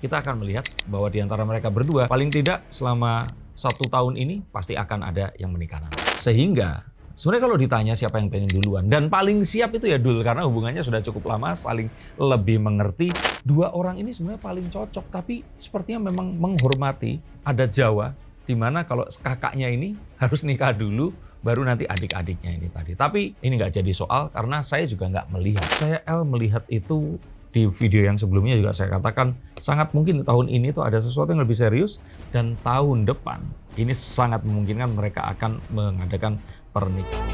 kita akan melihat bahwa di antara mereka berdua, paling tidak selama 1 tahun ini pasti akan ada yang menikah nanti. Sehingga sebenarnya kalau ditanya siapa yang pengen duluan, dan paling siap itu ya Dul, karena hubungannya sudah cukup lama, saling lebih mengerti. Dua orang ini sebenarnya paling cocok, tapi sepertinya memang menghormati adat Jawa, di mana kalau kakaknya ini harus nikah dulu, baru nanti adik-adiknya ini tadi. Tapi ini nggak jadi soal, karena saya juga nggak melihat. Saya melihat itu di video yang sebelumnya juga saya katakan sangat mungkin tahun ini tuh ada sesuatu yang lebih serius, dan tahun depan ini sangat memungkinkan mereka akan mengadakan pernikahan.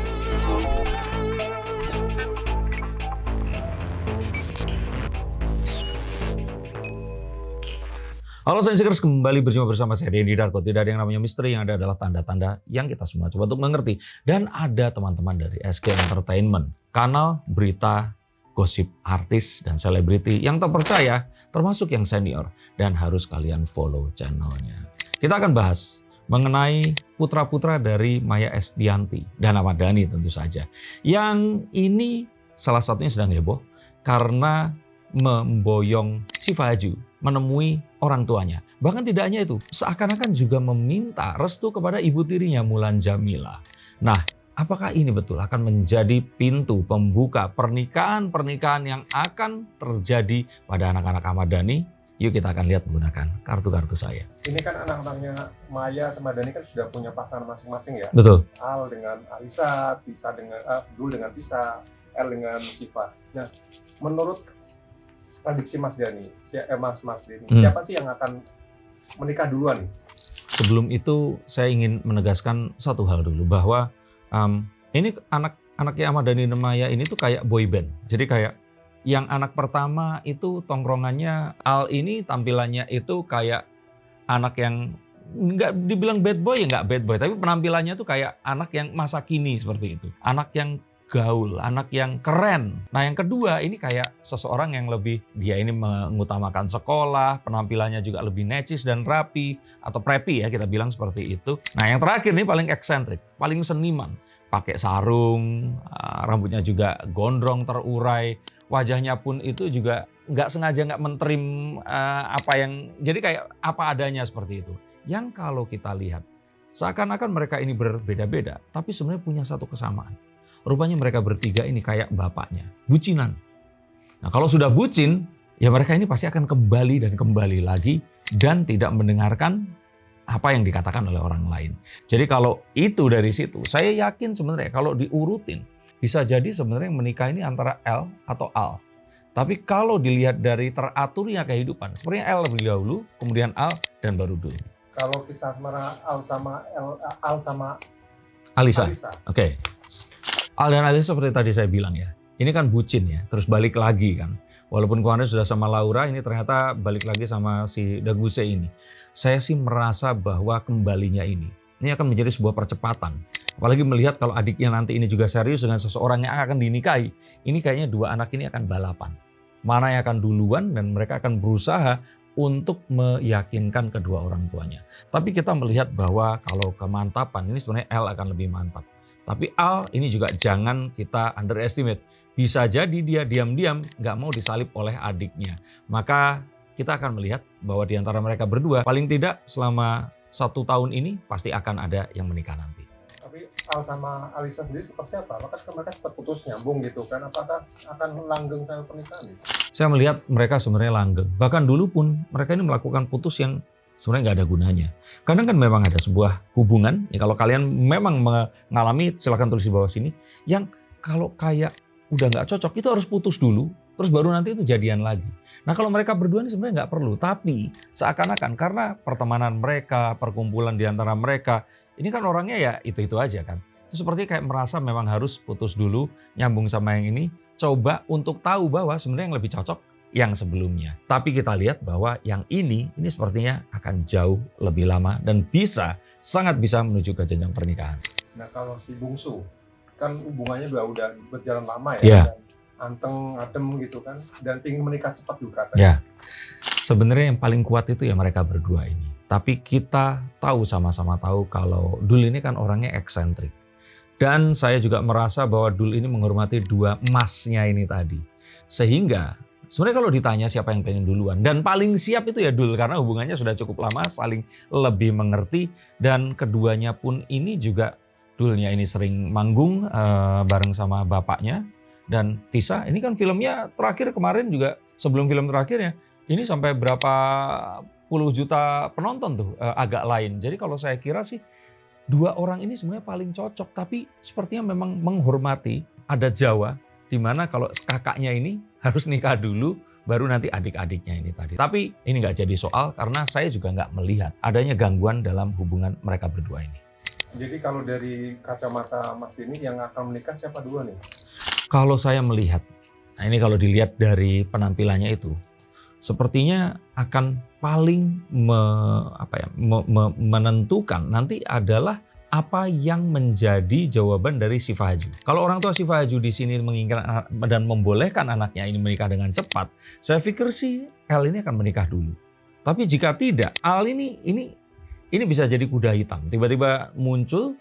Halo Sensikers, kembali berjumpa bersama saya Denny Darko. Tidak ada yang namanya misteri, yang ada adalah tanda-tanda yang kita semua coba untuk mengerti. Dan ada teman-teman dari SK Entertainment, kanal berita gosip artis dan selebriti yang terpercaya, termasuk yang senior, dan harus kalian follow channelnya. Kita akan bahas mengenai putra-putra dari Maya Estianty dan Ahmad Dhani tentu saja. Yang ini salah satunya sedang heboh karena memboyong Syifa Haju menemui orang tuanya. Bahkan tidak hanya itu, seakan-akan juga meminta restu kepada ibu tirinya Mulan Jameela. Nah, apakah ini betul akan menjadi pintu pembuka pernikahan-pernikahan yang akan terjadi pada anak-anak Ahmad Dhani? Yuk kita akan lihat menggunakan kartu-kartu saya. Ini kan anak-anaknya Maya sama Dhani kan sudah punya pasangan masing-masing ya. Betul. Al dengan Alisa, Tisa dengan Dul dengan Tisa, El dengan Syifa. Nah, menurut prediksi Mas Dhani, Mas Dhani, siapa sih yang akan menikah duluan nih? Sebelum itu saya ingin menegaskan satu hal dulu, bahwa ini anak-anaknya Ahmad Dhani dan Maya ini tuh kayak boy band. Jadi kayak yang anak pertama itu tongkrongannya Al ini tampilannya itu kayak anak yang nggak dibilang bad boy, ya nggak bad boy, tapi penampilannya tuh kayak anak yang masa kini seperti itu. Anak yang gaul, anak yang keren. Nah yang kedua ini kayak seseorang yang lebih, dia ini mengutamakan sekolah, penampilannya juga lebih necis dan rapi, atau preppy ya kita bilang seperti itu. Nah yang terakhir ini paling eksentrik, paling seniman. Pakai sarung, rambutnya juga gondrong terurai, wajahnya pun itu juga nggak sengaja nggak mentrim jadi kayak apa adanya seperti itu. Yang kalau kita lihat, seakan-akan mereka ini berbeda-beda, tapi sebenarnya punya satu kesamaan. Rupanya mereka bertiga ini kayak bapaknya, bucinan. Nah kalau sudah bucin, ya mereka ini pasti akan kembali dan kembali lagi dan tidak mendengarkan apa yang dikatakan oleh orang lain. Jadi kalau itu dari situ, saya yakin sebenarnya kalau diurutin, bisa jadi sebenarnya yang menikah ini antara L atau Al. Tapi kalau dilihat dari teraturnya kehidupan, sepertinya L lebih dahulu, kemudian Al, dan baru Dul. Kalau kisah Al sama Alisa. Alisa. Oke. Al dan Alisa seperti tadi saya bilang ya, ini kan bucin ya, terus balik lagi kan. Walaupun kemarin sudah sama Laura, ini ternyata balik lagi sama si Daguse ini. Saya sih merasa bahwa kembalinya ini akan menjadi sebuah percepatan. Apalagi melihat kalau adiknya nanti ini juga serius dengan seseorang yang akan dinikahi. Ini kayaknya dua anak ini akan balapan. Mana yang akan duluan, dan mereka akan berusaha untuk meyakinkan kedua orang tuanya. Tapi kita melihat bahwa kalau kemantapan ini sebenarnya L akan lebih mantap. Tapi Al ini juga jangan kita underestimate. Bisa jadi dia diam-diam nggak mau disalib oleh adiknya. Maka kita akan melihat bahwa di antara mereka berdua, paling tidak selama 1 tahun ini pasti akan ada yang menikah nanti. Tapi Al sama Alisa sendiri seperti apa? Maka mereka sempat putus nyambung gitu kan? Apakah akan langgeng sampai pernikahan gitu? Saya melihat mereka sebenarnya langgeng. Bahkan dulu pun mereka ini melakukan putus yang sebenarnya nggak ada gunanya. Kadang kan memang ada sebuah hubungan, ya kalau kalian memang mengalami, silahkan tulis di bawah sini, yang kalau kayak udah nggak cocok itu harus putus dulu, terus baru nanti itu jadian lagi. Nah kalau mereka berdua ini sebenarnya nggak perlu, tapi seakan-akan karena pertemanan mereka, perkumpulan di antara mereka, ini kan orangnya ya itu-itu aja kan. Itu seperti kayak merasa memang harus putus dulu, nyambung sama yang ini, coba untuk tahu bahwa sebenarnya yang lebih cocok yang sebelumnya. Tapi kita lihat bahwa yang ini sepertinya akan jauh lebih lama dan sangat bisa menuju ke jenjang pernikahan. Nah kalau si bungsu, kan hubungannya udah berjalan lama ya, Yeah. Dan anteng, adem gitu kan, dan ingin menikah cepat juga katanya. Ya, sebenarnya yang paling kuat itu ya mereka berdua ini. Tapi kita tahu, sama-sama tahu kalau Dul ini kan orangnya eksentrik. Dan saya juga merasa bahwa Dul ini menghormati dua emasnya ini tadi. Sehingga Sebenarnya kalau ditanya siapa yang pengen duluan, dan paling siap itu ya Dul, karena hubungannya sudah cukup lama, saling lebih mengerti, dan keduanya pun ini juga, Dulnya ini sering manggung bareng sama bapaknya, dan Tisa ini kan filmnya terakhir kemarin juga, sebelum film terakhirnya, ini sampai berapa puluh juta penonton tuh, agak lain. Jadi kalau saya kira sih, dua orang ini sebenarnya paling cocok, tapi sepertinya memang menghormati adat Jawa, di mana kalau kakaknya ini harus nikah dulu, baru nanti adik-adiknya ini tadi. Tapi ini nggak jadi soal karena saya juga nggak melihat adanya gangguan dalam hubungan mereka berdua ini. Jadi kalau dari kacamata Mas Denny yang akan menikah siapa dua nih? Kalau saya melihat, nah ini kalau dilihat dari penampilannya itu, sepertinya akan paling menentukan nanti adalah apa yang menjadi jawaban dari si Fahaju. Kalau orang tua si Fahaju di sini menginginkan dan membolehkan anaknya ini menikah dengan cepat, saya pikir sih L ini akan menikah dulu. Tapi jika tidak, Al ini bisa jadi kuda hitam. Tiba-tiba muncul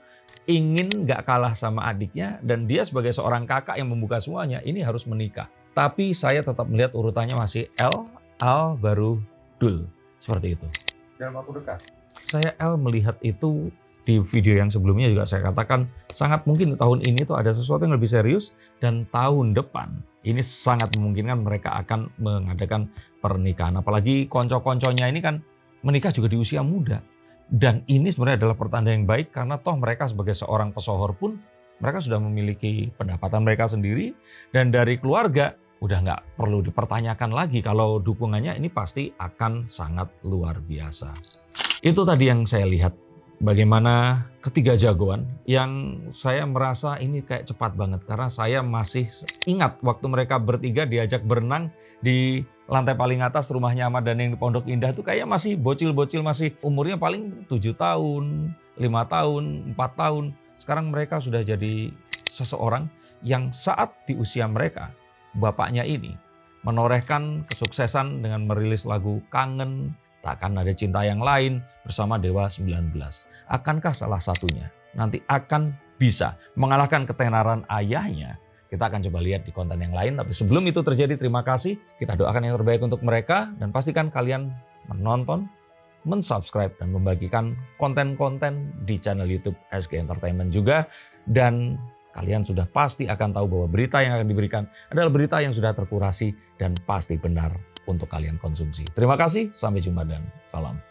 ingin nggak kalah sama adiknya, dan dia sebagai seorang kakak yang membuka semuanya ini harus menikah. Tapi saya tetap melihat urutannya masih L, Al baru Dul, seperti itu. Dalam waktu dekat? Saya L melihat itu di video yang sebelumnya juga saya katakan sangat mungkin tahun ini tuh ada sesuatu yang lebih serius, dan tahun depan ini sangat memungkinkan mereka akan mengadakan pernikahan. Apalagi konco-konconya ini kan menikah juga di usia muda. Dan ini sebenarnya adalah pertanda yang baik karena toh mereka sebagai seorang pesohor pun mereka sudah memiliki pendapatan mereka sendiri, dan dari keluarga udah nggak perlu dipertanyakan lagi kalau dukungannya ini pasti akan sangat luar biasa. Itu tadi yang saya lihat, bagaimana ketiga jagoan yang saya merasa ini kayak cepat banget. Karena saya masih ingat waktu mereka bertiga diajak berenang di lantai paling atas rumahnya Ahmad Dhani yang di Pondok Indah tuh kayak masih bocil-bocil, masih umurnya paling 7 tahun, 5 tahun, 4 tahun. Sekarang mereka sudah jadi seseorang yang saat di usia mereka, bapaknya ini menorehkan kesuksesan dengan merilis lagu Kangen, Takkan Ada Cinta Yang Lain bersama Dewa 19. Akankah salah satunya nanti akan bisa mengalahkan ketenaran ayahnya? Kita akan coba lihat di konten yang lain. Tapi sebelum itu terjadi, terima kasih. Kita doakan yang terbaik untuk mereka. Dan pastikan kalian menonton, mensubscribe, dan membagikan konten-konten di channel YouTube SG Entertainment juga. Dan kalian sudah pasti akan tahu bahwa berita yang akan diberikan adalah berita yang sudah terkurasi dan pasti benar untuk kalian konsumsi. Terima kasih, sampai jumpa dan salam.